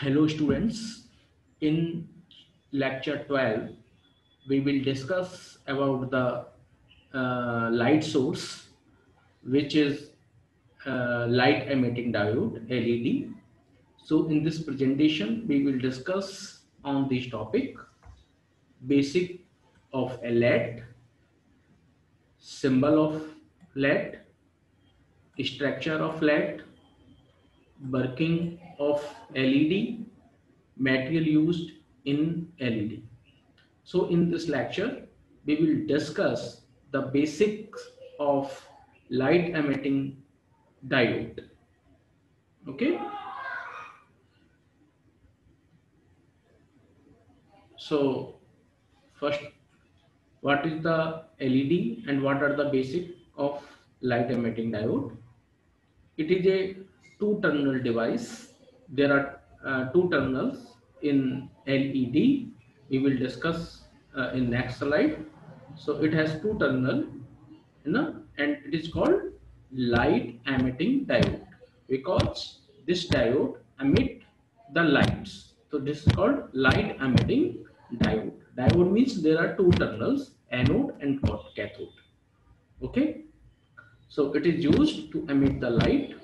Hello students, in lecture 12 we will discuss about the light source, which is light emitting diode LED. So in this presentation we will discuss on this topic: basic of a LED, symbol of LED, structure of LED, working of LED, material used in LED. So in this lecture, we will discuss the basics of light emitting diode. Okay. So first, what is the LED and what are the basic of light emitting diode? It is a two-terminal device. There are two terminals in LED. We will discuss in next slide. So it has two terminal, and it is called light emitting diode because this diode emit the lights. So this is called light emitting diode. Diode means there are two terminals, anode and cathode. Okay. So it is used to emit the light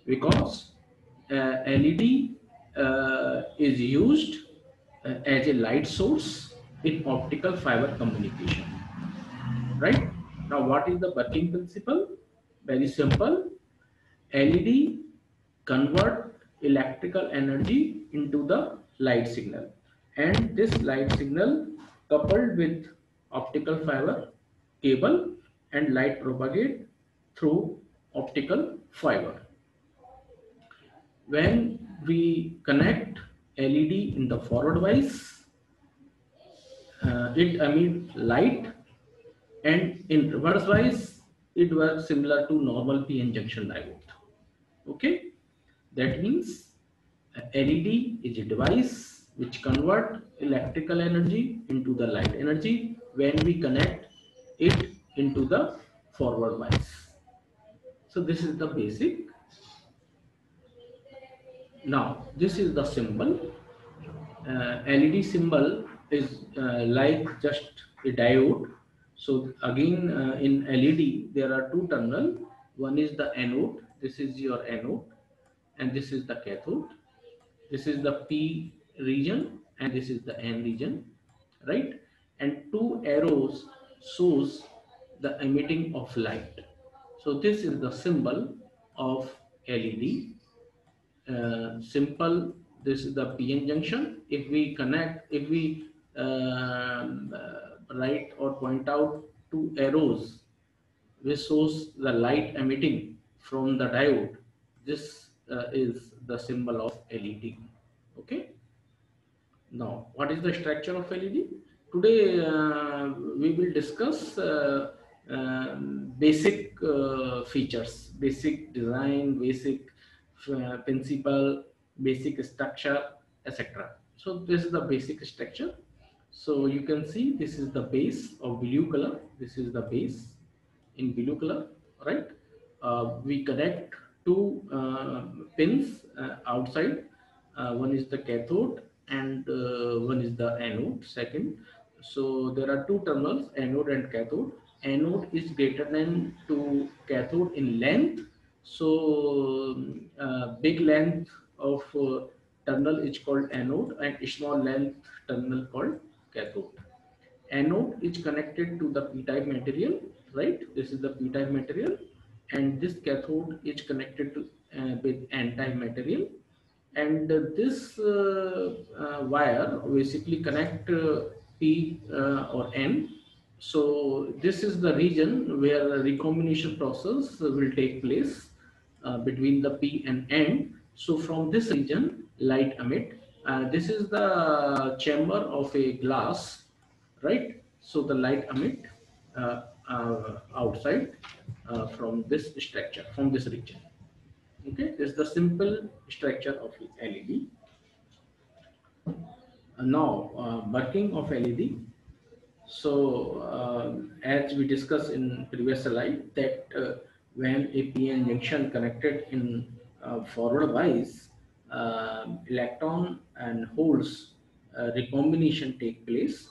because LED is used as a light source in optical fiber communication. Right? Now, what is the working principle? Very simple. LED convert electrical energy into the light signal, and this light signal coupled with optical fiber cable and light propagate through optical fiber. When we connect LED in the forward wise, it emits light, and in reverse wise, it works similar to normal PN junction diode. Okay, that means LED is a device which convert electrical energy into the light energy when we connect it into the forward wise. So this is the basic. Now this is the symbol. LED symbol is like just a diode. So again, in LED there are two terminal. One is the anode. This is your anode, and this is the cathode. This is the P region, and this is the N region, right? And two arrows shows the emitting of light. So this is the symbol of LED. Simple. This is the PN junction. If we connect, if we write or point out two arrows which shows the light emitting from the diode, this is the symbol of LED. Okay. Now, what is the structure of LED? Today, we will discuss basic features, basic design, basic principle, basic structure, etc. So this is the basic structure. So you can see this is the base of blue color. This is the base in blue color, right? We connect two pins outside. One is the cathode and one is the anode. Second, so there are two terminals, anode and cathode. Anode is greater than to cathode in length. So big length of terminal is called anode, and small length terminal called cathode. Anode is connected to the p-type material, right? This is the p-type material, and this cathode is connected to with n-type material, and this wire basically connect p or n. So this is the region where the recombination process will take place between the p and n. So from this region light emit. This is the chamber of a glass, right? So the light emit outside from this structure, from this region. Okay, this is the simple structure of LED. Now, working of LED. So, as we discussed in previous slide, that when a PN junction connected in forward wise, electron and holes recombination take place.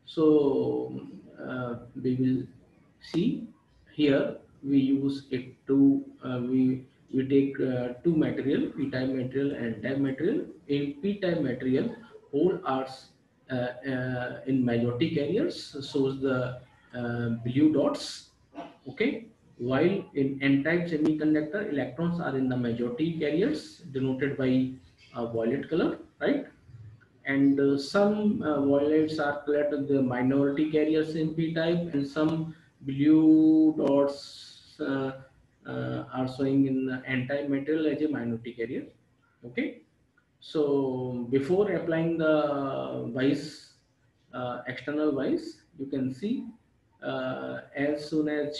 So we will see here we use it to we take two material, p-type material and n-type material. In p-type material, hole are in majority carriers, shows the blue dots. Okay, while in n-type semiconductor, electrons are in the majority carriers denoted by violet color, right? And some violets are colored with the minority carriers in p-type, and some blue dots are showing in the n-type material as a minority carrier. Okay, so before applying the vice, external vice, you can see as soon as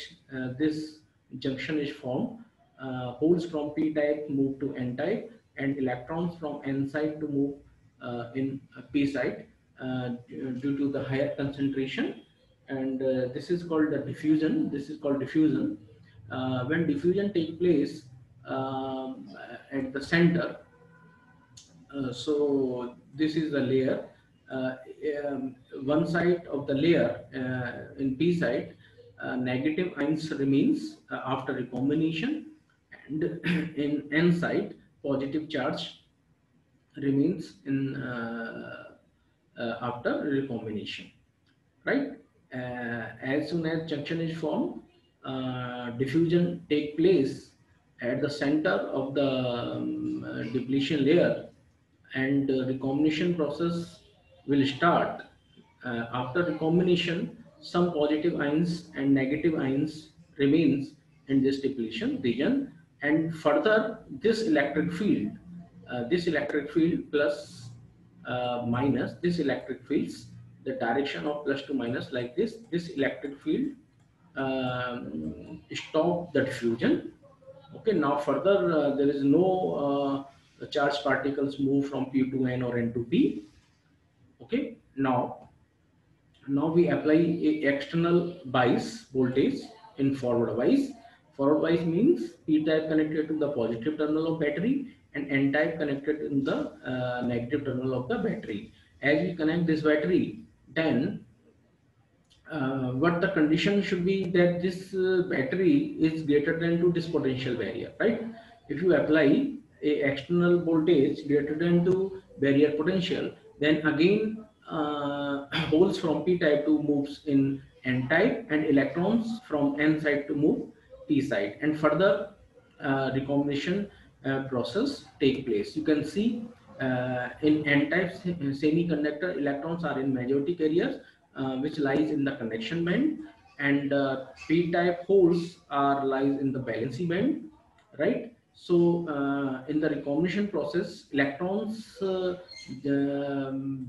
this junction is formed, holes from p type move to n type, and electrons from n side to move in p side due to the higher concentration. And this is called the diffusion. This is called diffusion. When diffusion takes place at the center, so this is the layer. Uh, One side of the layer in P side, negative ions remains after recombination, and in N side, positive charge remains in after recombination, right? As soon as junction is formed, diffusion take place at the center of the depletion layer, and recombination process will start. After recombination, some positive ions and negative ions remains in this depletion region, and further this electric field plus minus, this electric fields, the direction of plus to minus like this electric field stop the diffusion. Okay, now further there is no charged particles move from p to n or n to p. Okay, now we apply a external bias voltage in forward bias. Forward bias means p type connected to the positive terminal of battery and n type connected in the negative terminal of the battery. As we connect this battery, then what the condition should be that this battery is greater than to this potential barrier, right? If you apply a external voltage greater than to barrier potential, then again holes from p type to moves in n type, and electrons from n side to move p side, and further recombination process take place. You can see in n-type semiconductor, electrons are in majority carriers, which lies in the conduction band, and p-type holes are lies in the valency band, right? So in the recombination process, electrons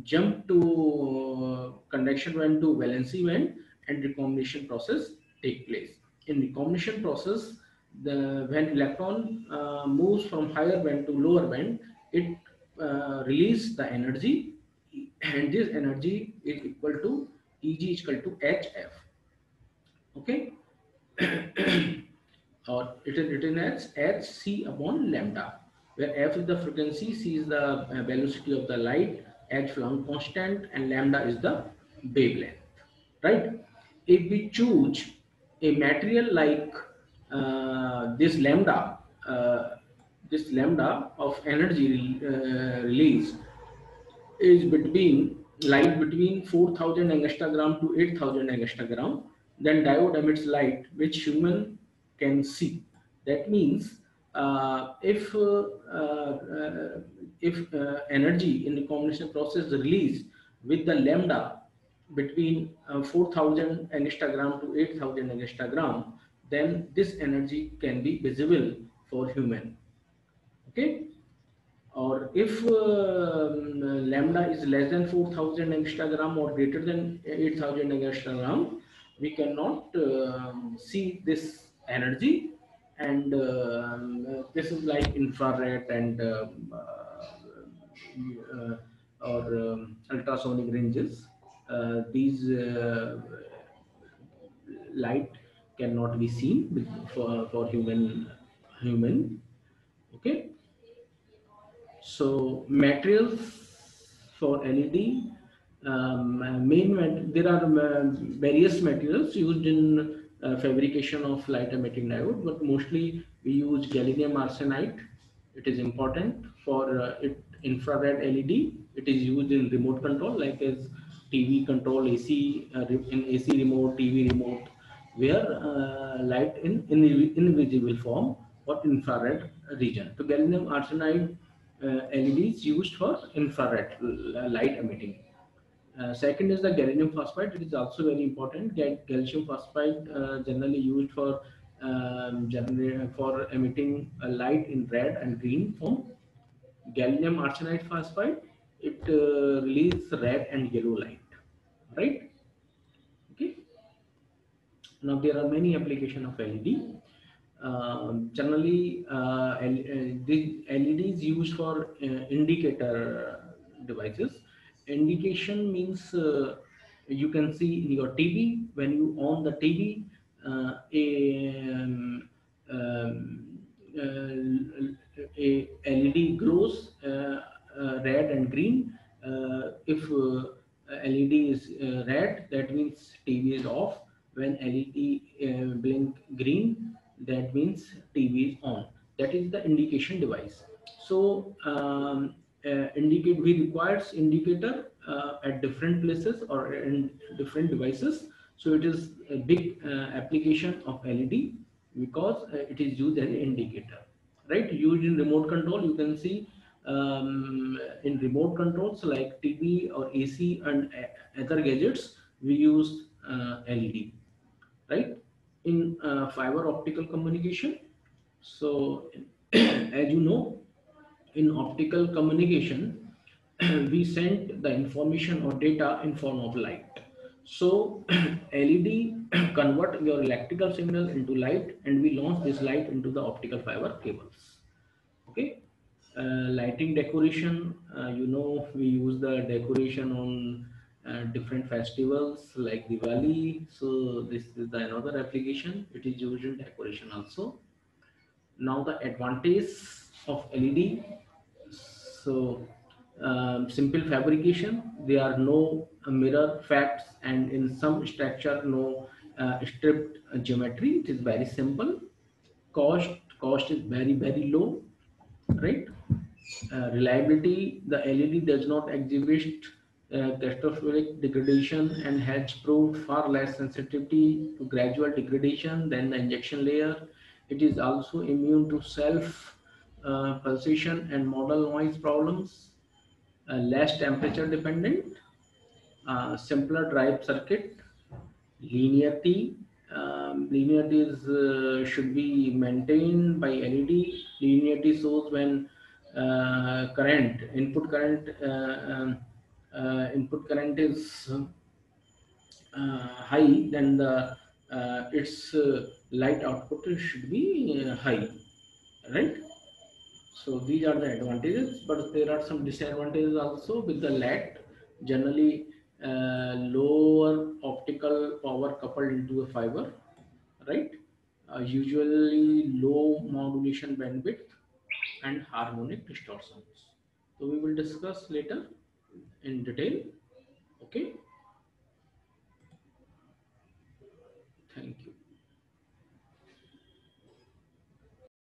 jump to conduction band to valency band, and recombination process take place. In recombination process, when electron moves from higher band to lower band, it release the energy, and this energy is equal to Eg is equal to Hf. Okay, or it is written as Hc upon lambda, where F is the frequency, C is the velocity of the light, H Planck constant, and lambda is the wavelength, right? If we choose a material like uh, this lambda of energy release is between light between 4000 angstrom to 8000 angstrom, then diode emits light which human can see. That means if energy in the combination process is released with the lambda between 4000 angstrom to 8000 angstrom, then this energy can be visible for human. Okay, or if lambda is less than 4000 angstrom or greater than 8000 angstrom, we cannot see this energy, and this is like infrared and or ultrasonic ranges. These light cannot be seen for human. Okay, So materials for LED, there are various materials used in fabrication of light emitting diode, but mostly we use gallium arsenide. It is important for infrared LED. It is used in remote control, like as TV control, AC in AC remote, TV remote, where light in invisible form or infrared region. So gallium arsenide LEDs used for infrared light emitting. Second is the gallium phosphide. It is also very important. Gallium phosphide generally used for emitting light in red and green form. Gallium arsenide phosphide, it releases red and yellow light, right? Okay. Now there are many applications of LED. Generally, the LEDs used for indicator devices. Indication means you can see in your TV when you on the TV, um, a LED glows red and green. If LED is red, that means TV is off. When LED blink green, that means TV is on. That is the indication device. So indicate we requires indicator at different places or in different devices. So it is a big application of LED because it is used as an indicator, right? Used in remote control, you can see in remote controls like TV or AC and other gadgets, we use LED, right? In fiber optical communication, so as you know, in optical communication, we send the information or data in form of light. So LED convert your electrical signal into light, and we launch this light into the optical fiber cables. Okay. Lighting decoration, we use the decoration on different festivals like Diwali. So this is another application. It is used in decoration also. Now the advantage of LED. So simple fabrication. There are no mirror facts, and in some structure no stripped geometry. It is very simple. Cost is very low, right? Reliability, the LED does not exhibit catastrophic degradation and has proved far less sensitivity to gradual degradation than the injection layer. It is also immune to self pulsation and model noise problems, less temperature dependent, simpler drive circuit, linearity. Linearity should be maintained by LED. Linearity shows when current input current is high, then the its light output should be high, right? So these are the advantages, but there are some disadvantages also with the LED. Generally, lower optical power coupled into a fiber, right? Usually low modulation bandwidth and harmonic distortions. So we will discuss later in detail. Okay. Thank you.